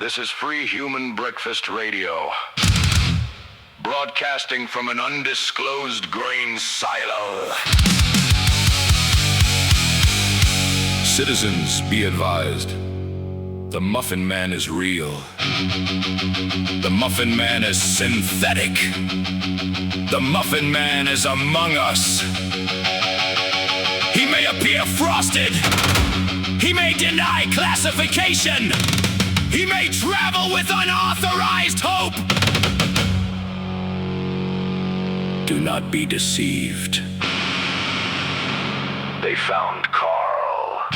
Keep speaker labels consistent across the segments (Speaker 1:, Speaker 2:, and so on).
Speaker 1: This is Free Human Breakfast Radio, broadcasting from an undisclosed grain silo. Citizens, be advised. The Muffin Man is real. The Muffin Man is synthetic. The Muffin Man is among us. He may appear frosted. He may deny classification. He may travel with unauthorized hope. Do not be deceived. They found Carl.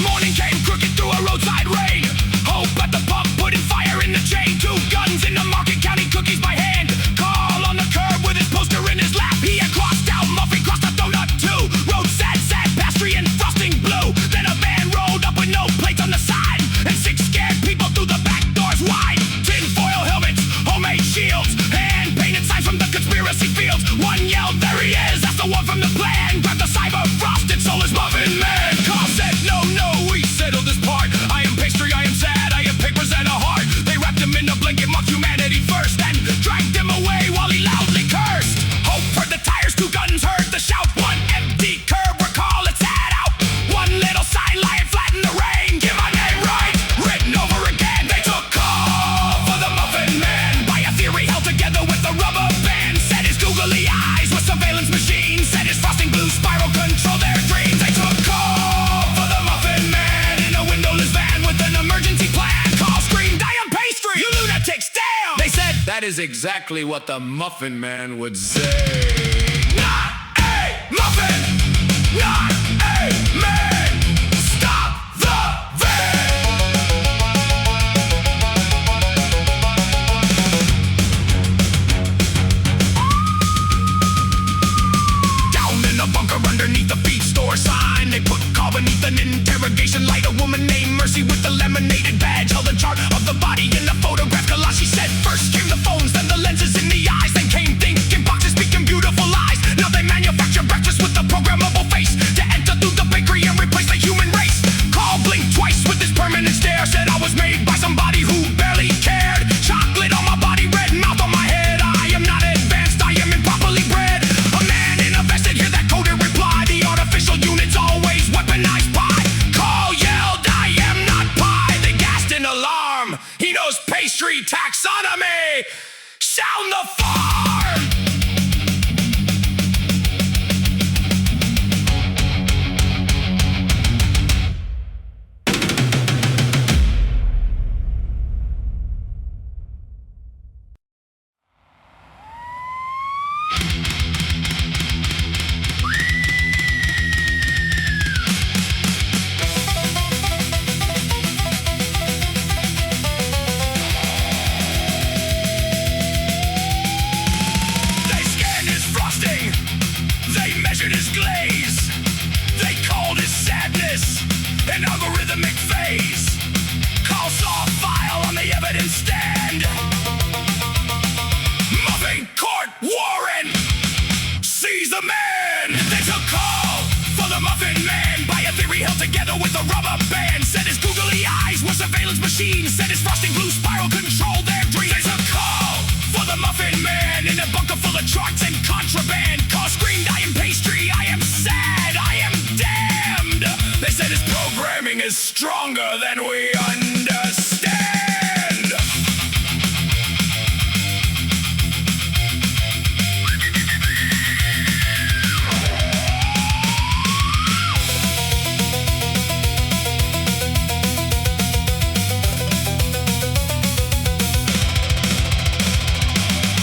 Speaker 1: Morning came crooked through a roadside rain. Hope at the pump, putting fire in the chain. 2 guns in the market, counting cookies by hand. Carl on the curb with his poster in his lap. He had crossed out Muffin, crossed a donut too. Road sad, pastry and frosting blue. Then a van rolled up with no plates on the side, and 6 scared people through the back doors wide. Tin foil helmets, homemade shields, hand painted signs from the conspiracy fields. One yelled, "There he is, that's the one from the plan." Grabbed the cyber frosted soul as Muffin Man. Carl said, "No, we settled this part. I am pastry, I am sad, I have papers and a heart." They wrapped him in a blanket, mocked humanity first, and dragged him away while he loudly cursed. Hope heard the tires, 2 guns heard the shout. One empty curb where Carl had sat out. One little sign lying flat in the rain. Get my name right, written over again. They took call for the Muffin Man by a theory held together with a rubber band. Said his googly eyes were surveillance machines. Said his frosting blue spiral control their dreams. They took call for the Muffin Man in a windowless van with an emergency plan. Carl screamed, "I am pastry, you lunatics, damn!" They said, "That is exactly what the Muffin Man would say." Not a muffin, not a man. Stop the van. Down in the bunker underneath the feed store sign, they put Carl beneath an interrogation light. A woman named Mercy with the laminated badge held a chart of the body in the photograph collage. She said, "First came the phones, then the lenses in the eyes, then came thinking boxes speaking beautiful lies. Now they manufacture breakfast with a programmable face to enter through the bakery and replace the human race." Carl blinked twice with his permanent stare. Said, "I was made by somebody who barely cared. Chocolate on my body, red mouth on my head. I am not advanced, I am improperly bred." A man in a vest, hear that coded reply. The artificial unit's always weaponized pie. Carl yelled, "I am not pie." They gasped in alarm. He knows pastry taxonomy. Sound the farm. They scanned his frosting. They measured his glaze. They called his sadness an algorithmic phase. Carl saw a file on the evidence stand. Muffin Court Warren seize the man. They took call for the Muffin Man by a theory held together with a rubber band. Said his googly eyes were surveillance machines. Said his frosting blue spiral controlled their dreams. They took call for the Muffin Man in a bunker full of charts and contraband. Carl screamed, "I am pastry, I am sad, I am damned." They said his programming is stronger than we understand.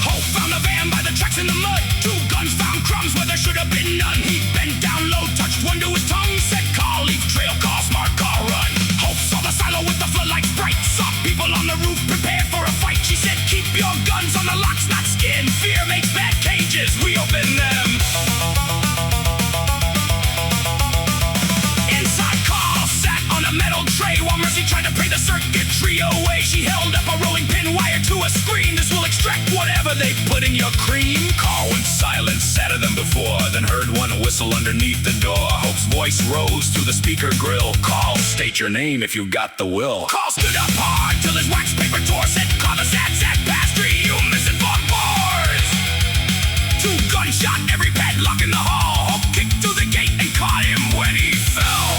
Speaker 1: Hope found a van by the tracks in the mud. 2 guns found crumbs where there should have been none. He bent down low, touched one to his tongue. Said, "Carl, leave trail, Carl smart, Carl run." Hope saw the silo with the floodlights bright. Saw people on the roof prepared for a fight. She said, "Keep your guns on the locks, not skin. Fear makes bad cages, we open them." Inside, Carl sat on a metal tray while Mercy tried to pray the circuitry away. She held up a rolling pin wire to a screen. This will extract whatever they put in your cream. Carl went silent, before, then heard one whistle underneath the door. Hope's voice rose through the speaker grill. Carl, state your name if you've got the will. Carl stood up hard till his wax paper tore. Said, call the sad pastry, you misinformed boars. 2 gunshot, every padlock in the hall. Hope kicked through the gate and caught him when he fell.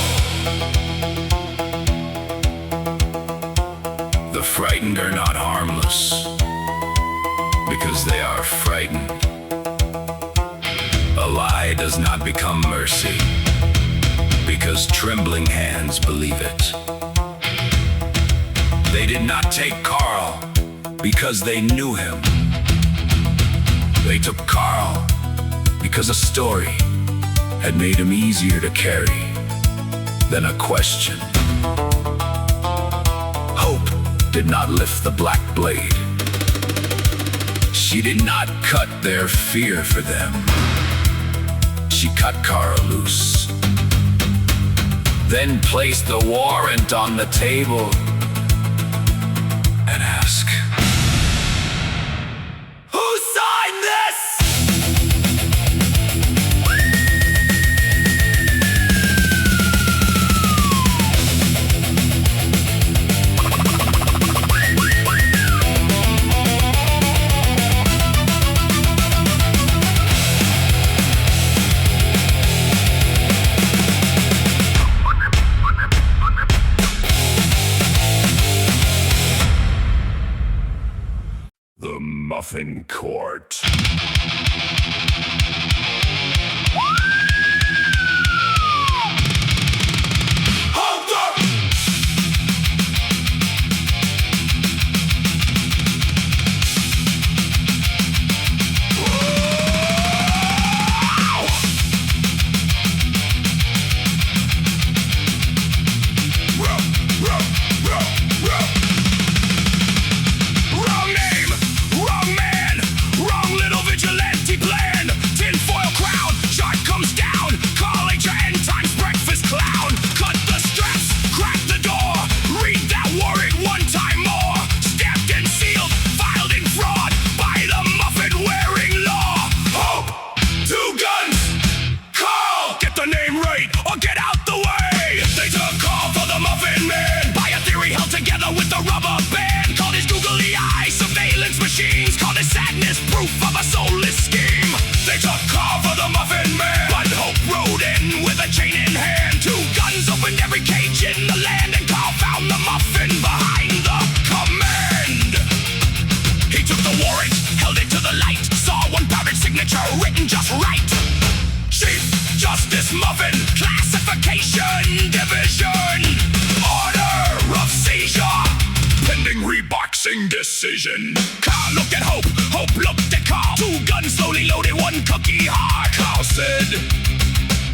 Speaker 1: The frightened are not harmless, because they are frightened. A lie does not become mercy, because trembling hands believe it. They did not take Carl because they knew him. They took Carl because a story had made him easier to carry than a question. Hope did not lift the black blade. She did not cut their fear for them. She cut Carl loose, then placed the warrant on the table and asked, "Who signed this?" The Muffin Court. Hold up! Wrong name, wrong man, wrong little vigilante plan. Tinfoil crown, shark comes down. Call ain't your end times breakfast clown. Cut the straps, crack the door. Read that warrant one time more. Stamped and sealed, filed in fraud by the muffin wearing law. Hope, 2 guns, Carl, get the name right or get out the way. They took call for the muffin man by a theory held together with the rubber band. Called his googly eye surveillance machines. Called his sadness proof of a soulless scheme. They took call for the muffin man, but Hope rode in with a chain in hand. 2 guns opened every cage in the land, and Carl found the muffin behind the command. He took the warrant, held it to the light, saw one powdered signature written just right. Chief Justice Muffin, classification division, order of seizure, pending reboxing decision. Carl looked at Hope, Hope looked at Carl. 2 guns slowly loaded, 1 cookie hard. Carl said,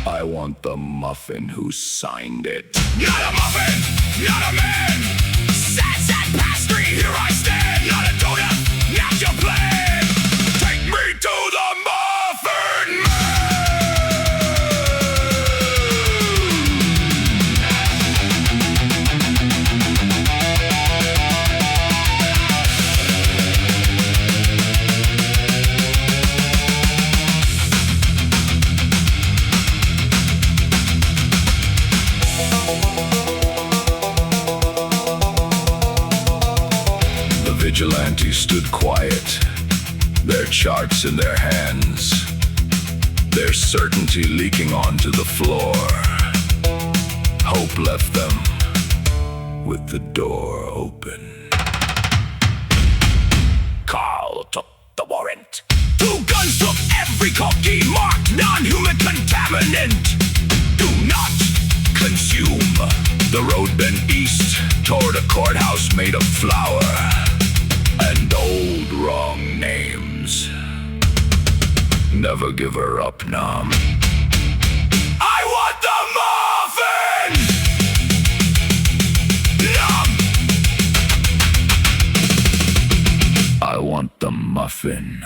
Speaker 1: "I want the muffin who signed it." Not a muffin, not a man. Sad pastry, here I stand. Not a donut, not your plan. Take me to the muffin man. Vigilantes stood quiet, their charts in their hands, their certainty leaking onto the floor. Hope left them with the door open. Carl took the warrant. 2 guns took every cookie marked non-human contaminant. Do not consume. The road bent east toward a courthouse made of flour and old wrong names. Never give her up, Nom. I want the muffin! Nom! I want the muffin.